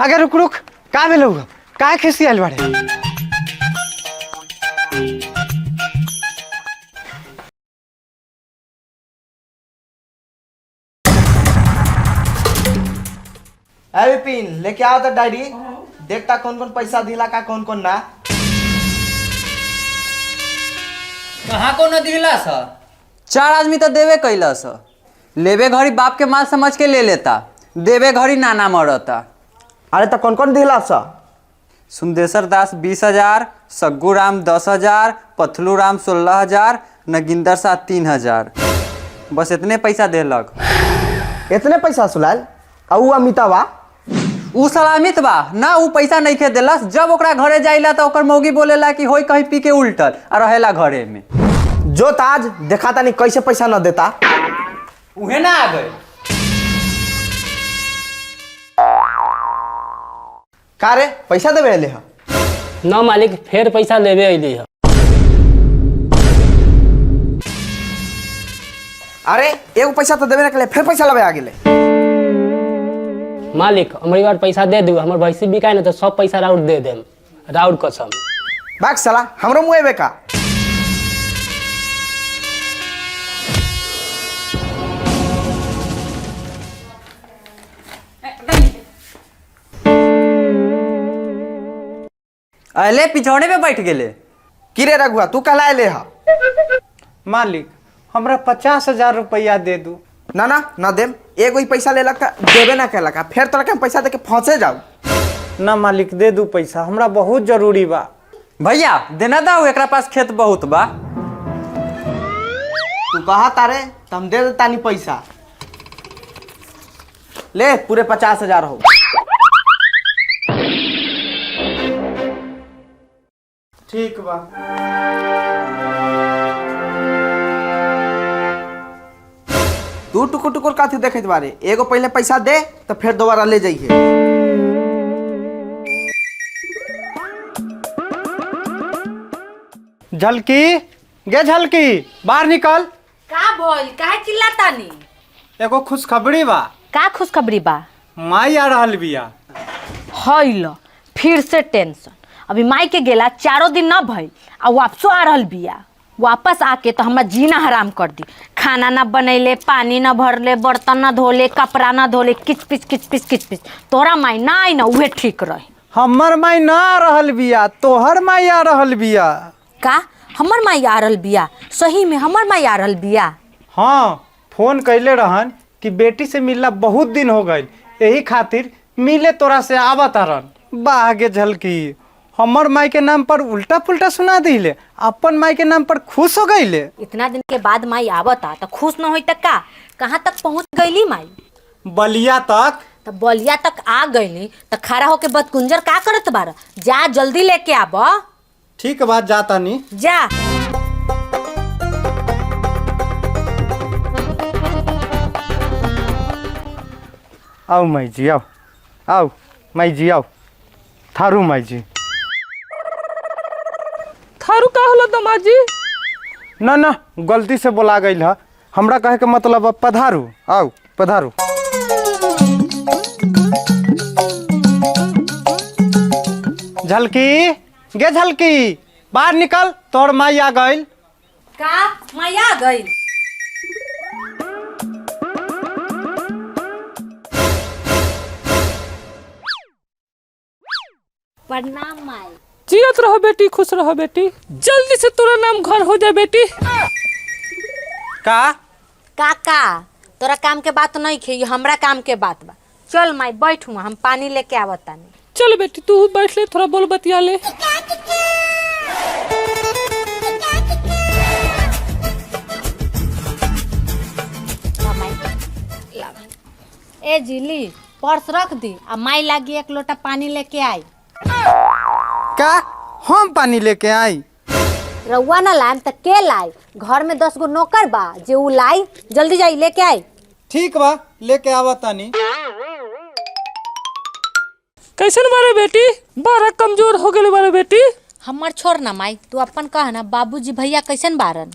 अगर रुक रुक का भेलौ का खिसी आइल बाड़े। अरे विपिन लेके आओ तो डायरी, देखता कौन कौन पैसा दिला का कौन कौन ना। कहाँ को न दिला सा? 4 आदमी तो देवे कैला सा। लेवे घड़ी बाप के माल समझ के ले लेता, देवे घड़ी नाना मरता। अरे तो कौन कौन दिला सा? सुंदेश्वर दास 20,000, सग्गू राम 10,000, पथलू राम 16,000, नगिंदर शाह 3,000। बस इतने पैसा देलक। इतने पैसा सुलाल? और अमिताबा? उ सलामित बा ना, उ पैसा नहीं खे देलस। जब ओकरा घरे जाइला तो ओकर मौगी बोलेला कि होई कहीं पी के उल्टल और रहेला घरे में। जो ताज देखा था नहीं कैसे पैसा न देता। उहे ना आ गए। का रे पैसा देवे ले हा? ना मालिक फिर पैसा लेवे अइली है। अरे एगो पैसा तो देवे न, फिर पैसा लगे आ गेले। मालिक हमारी बार पैसा दे दू, हमार भैंसी बिकाय ना तो सब पैसा राउर दे देम, राउर कसम। बाग साला हमरो मुँह बेका। अले पिछौड़े पे बैठ गेले। कि रे रघुआ तू कहला ले हा? मालिक हमरा 50,000 रुपया दे दू। ना ना ना देम, एगो ही पैसा ले लगा देवे ना कहला का, फिर तोरा के हम पैसा दे के फंसे जाऊ। ना मालिक दे दू पैसा, हमरा बहुत जरूरी बा। भैया देना दाऊ, एकरा पास खेत बहुत बा। तू कहा तारे तो हम दे देता नहीं पैसा। ले पूरे 50,000 हो। ठीक बा। तू टुकुर टुकुर काथी देखत बारे, एगो पहले पैसा दे तो फिर दोबारा ले जाइए। झलकी गे झलकी बाहर निकल। का बोल काहे चिल्लातानी? एगो खुशखबरी बा। का खुशखबरी बा? माई आ रहल बिया। हईल फिर से टेंशन। अभी माई के गेला 4 दिन न भइल आ वापसो आ रहल बिया। वापस आके तो हमारा जीना हराम कर दी। खाना ना बनैले, पानी ना भरले, बर्तन ना धोले, कपड़ा ना धोले, किच पिच किच पिच किच पिच। तोरा माई ना आई ना उहे ठीक रहे। हमर माई ना आ रहल बिया, तोहर माई आ रहल बिया। का हमर माई आ रहल बिया? सही में हमर माई आ रहल बिया? हाँ फोन कैले रहन कि बेटी से मिलना बहुत दिन हो गए, यही खातिर मिले तोरा से आवत रहन। बाह गे झलकी, हमर माई के नाम पर उल्टा पुल्टा सुना दिले, अपन माई के नाम पर खुश हो गईले। इतना दिन के बाद माई आवता तो खुश न होई त का? कहाँ तक पहुँच गईली माई? बलिया तक। तो बलिया तक आ गईली तो खड़ा होके बदकुंजर का करत बार? जा जल्दी लेके आब। ठीक बात जाता नहीं। जा। आओ माई जी आओ, आओ माई जी आओ। थारू माई जी। थारू का होला दमाजी? ना ना गलती से बोला गई है, हमरा कहे के मतलब अब पधारू। आओ पधारू। झलकी गे झलकी बाहर निकल, तोर माई आ गई। का माई आ गई? प्रणाम माई। जियत रहो बेटी, खुश रहो बेटी। जल्दी से तोरा नाम घर हो जाए बेटी। का काका तोरा काम के बात नहीं खे, हमरा काम के बात बा। चल माई बैठू, हम पानी लेके आवतानी। चल बेटी तू बैठ ले, थोड़ा बोल बतिया ले। ए जिली पर्स रख दी, आ माई लागी 1 लोटा पानी लेके आई। का हम पानी लेके आई? रउआ ना लाए तो के लाई? घर में 10 गो नौकर बा जे उ लाई। जल्दी जाई लेके आई। ठीक बा लेके आवतानी। कैसन बारे बेटी? बड़ा कमजोर हो गए बारे बेटी। हमर छोड़ ना माई, तू अपन कह ना बाबूजी भैया कैसन बारन?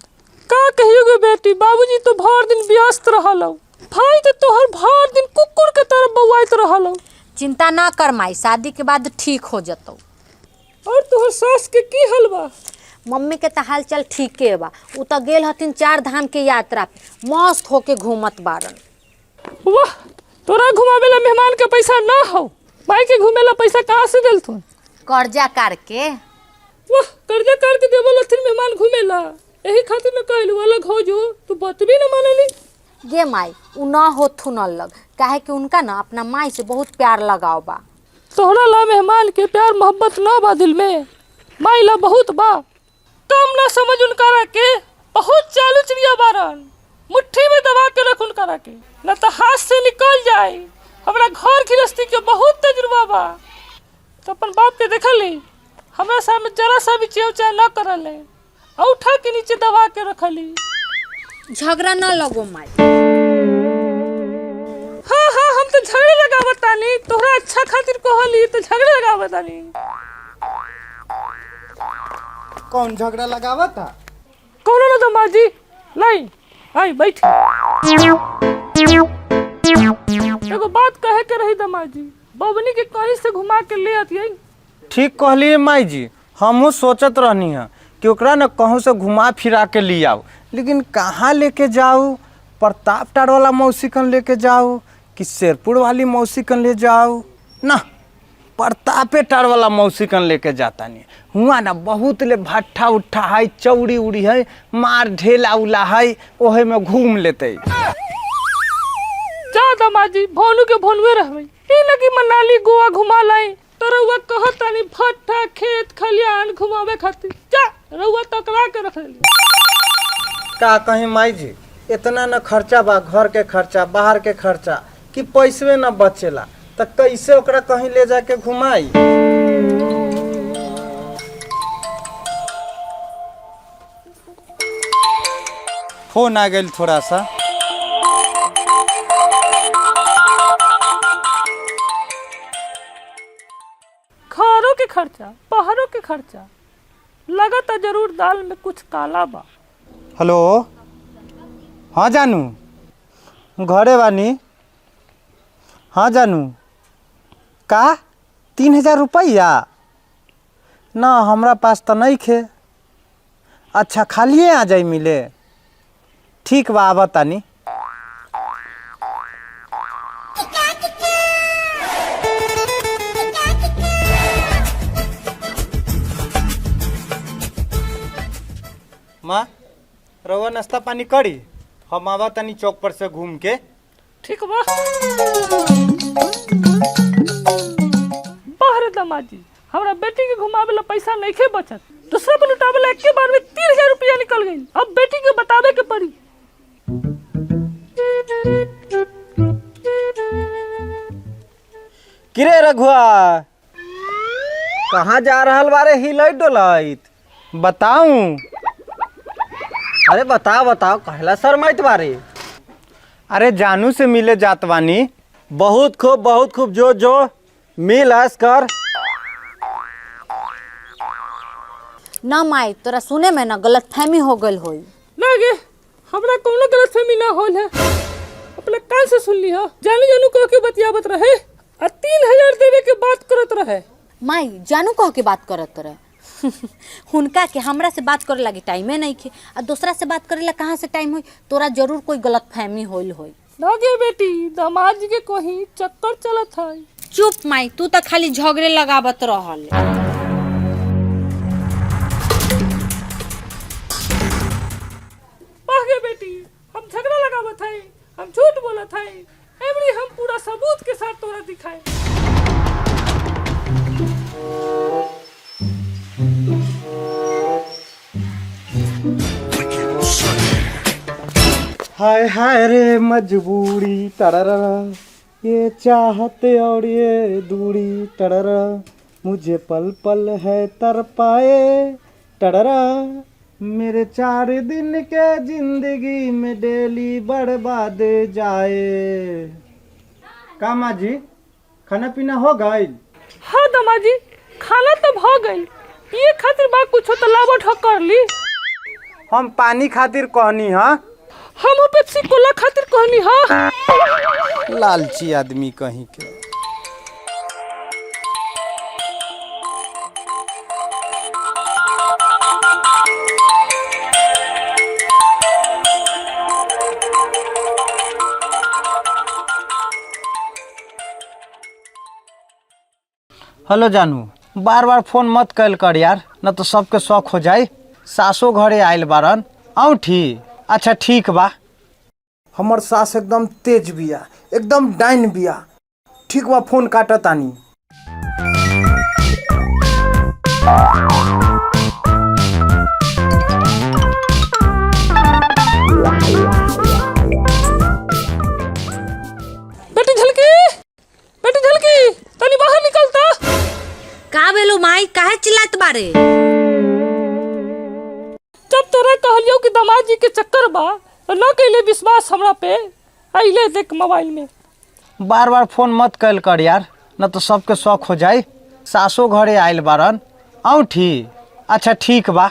का कहियोगे बेटी, बाबूजी तो भर दिन व्यस्त रहलो, भाई तो तोहर भर दिन कुकुर के तरह बौआइत रहलो। चिंता ना कर माई, शादी के बाद ठीक हो जतो। और तोहर सास के की हाल बा? मम्मी के तो हाल चाल ठीके बा। उ तो गेल हथिन 4 धाम के यात्रा पे, मस्त होके घूमत बारन। वाह, तोरा घुमावेला मेहमान के पैसा ना हो, माई के घूमेला पैसा कहाँ से दिल तू? कर्जा करके। वाह, कर्जा करके देवल हथिन मेहमान घूमेला, यही खातिर न कहलू अलग हो जो, तू बात भी न मानली। गे माई, उ ना होथु न लग, काहे कि उनका ना अपना माई से बहुत प्यार लगाव बा। तोहरा ला मेहमान के प्यार मोहब्बत ना बा दिल में, माई ला बहुत बा। काम ना समझ उनका के, बहुत चालू चिड़िया बारन, मुट्ठी में दबा के रख उनका के, न तो हाथ से निकल जाए। हमरा घर गृहस्थी के बहुत तजुर्बा बा, तो अपन बाप के देखली, हमरा सामने जरा सा भी चेवचा न करले, औठा के नीचे दबा के रखली। झगड़ा ना लगो माई। हाँ हाँ, हम तो झगड़े लगावतानी, तोहरा अच्छा खातिर कहली तो झगड़े लगावतानी। कौन झगड़ा लगावा था? कौन ना दमाजी? लाई आई बैठ। एगो बात कहे के रही दमाजी, बबनी के कहीं से घुमा के ले आती। ठीक कहलिए माई जी, हमहू सोचत रहनी है कि ओकरा न कहूँ से घुमा फिरा के ले आओ, लेकिन कहाँ लेके जाऊँ? प्रताप टार वाला मौसी कन लेके जाऊँ कि शेरपुर वाली मौसी कन ले जाऊँ? ना, प्रतापे टार वाला मौसी कन लेके जाता नहीं। हुआ ना बहुत ले भट्ठा उट्ठा है, चौड़ी उड़ी है, मार ढेला उला है, ओहे में घूम लेते। जा दमाजी, भोनू के भोनवे रहबे, ई न कि मनाली गोवा घुमा लाई। तो रउआ कहतानी भट्ठा खेत खलियान घुमावे खातिर, जा रउआ तकरा के रख ले। का कहीं माई जी, इतना न खर्चा बा, घर के खर्चा, बाहर के खर्चा, कि पैसवे न बचेला, तो कैसे ओकरा कहीं ले जाके घुमाई? फोन आ गई थोड़ा सा। घरों के खर्चा, बाहरों के खर्चा, लगता जरूर दाल में कुछ काला बा। हेलो, हाँ जानू, घरे बानी। हाँ जानू, का 3000 रुपया? ना हमरा पास तो नहीं खे। अच्छा, खालिए आ जाई मिले। ठीक बा, आवा तानी। माँ, रवा नाश्ता पानी करी, हम आवा तनी चौक पर से घूम के। ठीक बा। बाहर दमाजी, हमरा बेटी के घुमावे ला पैसा नहीं खे बचत, दूसरा पे लुटावे ला एक बार में 3000 रुपया निकल गई। अब बेटी के बतावे के पड़ी। किरे रघुआ, कहाँ जा रहल बारे हिलैत डोलैत? बताऊं? अरे बताओ बताओ, कहला शर्माइत बारे? अरे जानू से मिले जात बानी। बहुत खूब, जो जो मिल ऐस कर। ना माई, तोरा सुने में ना गलतफहमी हो गल होई। ना गे, हमरा कोनो गलतफहमी ना होल है, अपने कान से सुन लिया। जानू जानू कह के बतियावत रहे और 3000 देवे के बात करत रहे। माई, जानू कह के बात करत रहे। हुनका के हमरा से बात करे लगी टाइमे नहीं खे, और दूसरा से बात करे ला कहाँ से टाइम होई? तोरा जरूर कोई गलतफहमी होइल होई। ना गे बेटी, दामाद जी के कहीं चक्कर चलत है। चुप माई, तू तो खाली झगड़े लगावत रहल। गे बेटी, हम झगड़ा लगावत है, हम झूठ बोलत है, एवरी हम पूरा सबूत के साथ तोरा दिखाए। हाय हाय रे मजबूरी टररा, ये चाहत और ये दूरी टररा, मुझे पल पल है तरपाए टररा, मेरे 4 दिन के जिंदगी में डेली बर्बाद जाए। कामा जी, खाना पीना हो गई? हाँ दमाजी, खाना तो हो गई, ये खातिर बा कुछ तो लावट कर ली। हम पानी खातिर कहनी। हाँ, हम पेप्सी कोला खातिर कहनी। हाँ, लालची आदमी कहीं के। हेलो जानू, बार बार फोन मत कैल कर यार, न तो सबके शौक हो जाए। सासो घरे आयल बारन। औठी अच्छा ठीक बा। हमर सास एकदम तेज बिया, एकदम डाइन बिया। ठीक बा, फोन काटा तानी। बेटी झलकी तनी बाहर निकलता। का बेलो माई, काहे चिल्लात बारे? जब तोरा कहलियो कि दामाद जी के चक्कर बा न कैले विश्वास हमरा पे। आइले देख मोबाइल में। बार बार फोन मत कैल कर यार, न तो सबके शौक हो जाए। सासो घरे आयल बारन। औठी अच्छा ठीक बा।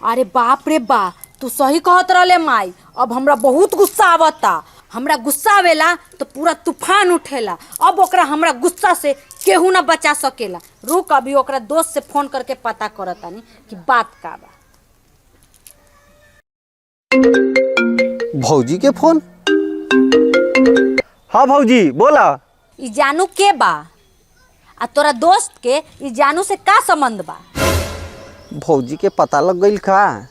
अरे बाप रे बा, तू सही कहत रहले माई। अब हमरा बहुत गुस्सा आवता। हमरा गुस्सा आवेला तो पूरा तूफान उठेला। अब ओकरा हमरा गुस्सा से केहू ना बचा सकेला। रुक, अभी ओकरा दोस्त से फोन करके पता करतानी कि बात का बा। भौजी के फोन। हाँ भौजी बोला। ई जानू के बा? आ तोरा दोस्त के ई जानू से का संबंध बा? भौजी के पता लग गई का?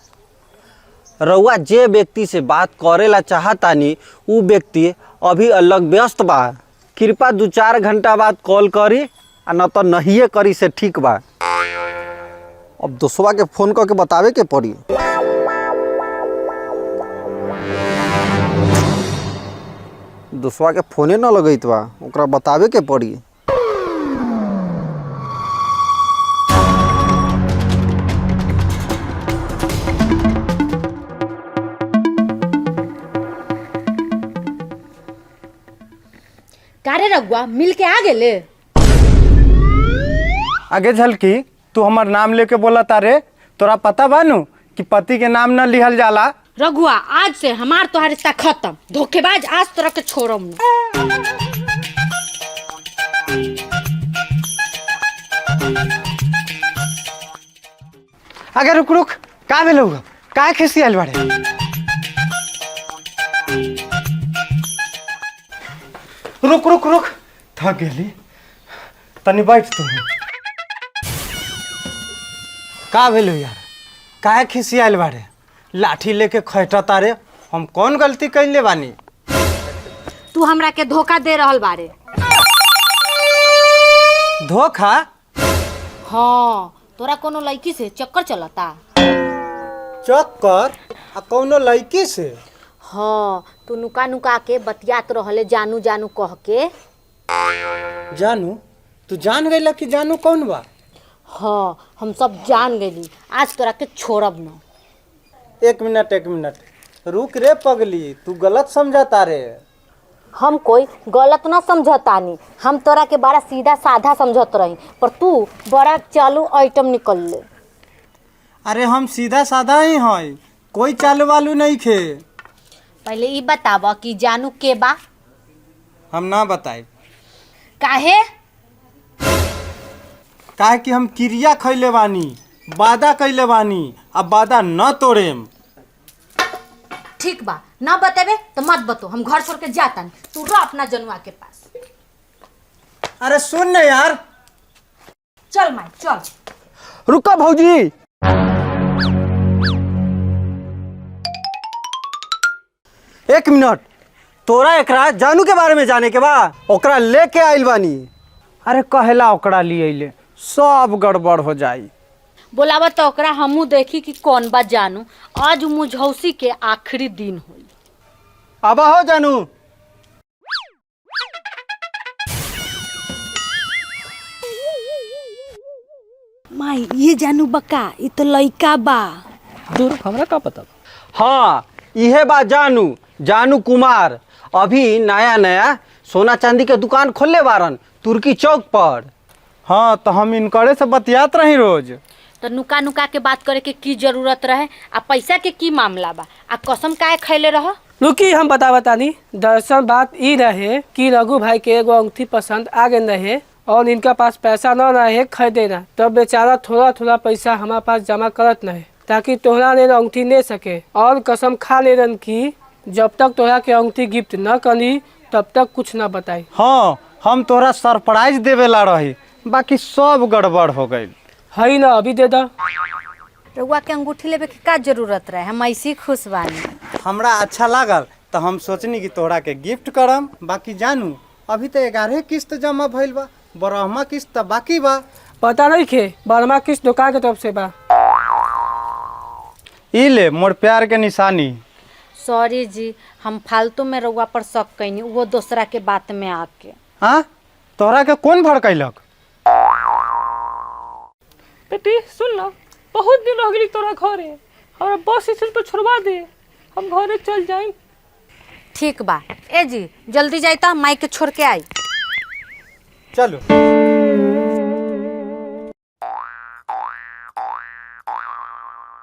रउआ जे व्यक्ति से बात करेला चाहतानी उ व्यक्ति अभी अलग व्यस्त बा। कृपया 2-4 घंटा बाद कॉल करी, आ न तो नहीं करी से ठीक बा। अब दोस्तवा के फोन करके बतावे के पड़ी। दोस्तवा के फोने न लगत बा, ओकरा बतावे के पड़ी। कारे रघुआ मिल के आ गेले? आगे झलकी, तू हमार नाम लेके बोला तारे। तोरा पता बानू कि पति के नाम न लिहल जाला। रघुआ आज से हमार तोहार रिश्ता खत्म। धोखेबाज, आज तोरा के छोड़म ना। आगे रुक रुक, का भेल होगा? का खिसी आयल बाड़े? रुक रुक रुक, थक गेली। तनी बैठ तू। का भेलो यार? काहे खिसी आयल बाड़े? लाठी लेके खैठा तारे। हम कौन गलती कैले बानी? तू हमरा के धोखा दे रहल बारे। धोखा? हाँ, तोरा कोनो लड़की से चक्कर चलता? चक्कर? आ कौनो लड़की से? हाँ, तू नुका नुका के बतियात रहले जानू जानू कह के। जानू? तू जान गईला कि जानू कौन बा? हाँ, हम सब जान गईली। आज तोरा के छोड़ब न। एक मिनट रुक रे पगली, तू गलत समझता रे। हम कोई गलत न समझतानी। हम तोरा के बड़ा सीधा साधा समझत रही, पर तू बड़ा चालू आइटम निकल ले। अरे हम सीधा साधा ही हैं, कोई चालू वालू नहीं खे। पहले ई बतावा कि जानू के बा? हम ना बताए। काहे? काहे कि हम क्रिया खैले बानी, वादा कैले बानी। अब वादा न तोड़ेम। ठीक बा, ना बतेबे तो मत बतो। हम घर छोड़ के जाता। तू रह अपना जनुआ के पास। अरे सुन न यार। चल माई चल। रुका भौजी। एक मिनट, तोरा एकरा जानू के बारे में जाने के बा? ओकरा लेके आइल बानी। अरे कहेला ओकरा लिए सब गड़बड़ हो जाई। बोलावा तो ओकरा हमू देखी कि कौन बा जानू। आज मुझौसी के आखिरी दिन होई। अब हो जानू। माई ये जानू बका, ये तो लइका बा। दूर हमरा का पता। हाँ, इहे बा जानू। जानू कुमार अभी नया नया सोना चांदी के दुकान खोलले बारन तुर्की चौक पर। हाँ, तो हम इनकरे से बतियात रही रोज। तो नुका नुका के बात करे के की जरूरत रहे? आ पैसा के की मामला बा? आ कसम काहे खैले रह? रुकी हम बतानी। दरअसल बात ई रहे कि रघु भाई के एगो अंगूठी पसंद आ गए रहे और इनका पास पैसा न रहे खरीदे ना। तब बेचारा थोड़ा थोड़ा पैसा हमारे पास जमा करत रहे ताकि तोहरा ने अंगूठी ले सके। और कसम खा ले रन की जब तक तोहरा के अंगूठी गिफ्ट न करी तब तक कुछ न बताई। हाँ, हम तोरा सरप्राइज देवे ला रही, बाकी सब गड़बड़ हो गई। है ना, अभी दे दो। रउआ के अंगूठी लेवे के का जरूरत रहे, हम ऐसे ही खुश बानी। हमरा अच्छा लागल तो हम सोचनी कि तोहरा के गिफ्ट करम। बाकी जानू अभी तो 11 किस्त जमा भइल बा, 12वां किस्त तो बाकी बा। पता नहीं खे, बर्मा किस दुकान के तरफ से बा। ई ले मोर प्यार के निशानी। सॉरी जी, हम फालतू में रउआ पर शक कैनी, वो दूसरा के बात में आके। हाँ, तोहरा के कौन भड़कैलक? बेटी सुन ना, बहुत दिन हो गई तोरा घरे, हमरा बस स्टेशन पर छोड़वा दे, हम घरे चल जाए। ठीक बा। ए जी जल्दी जाई तो माई के छोड़ के आई। चलो।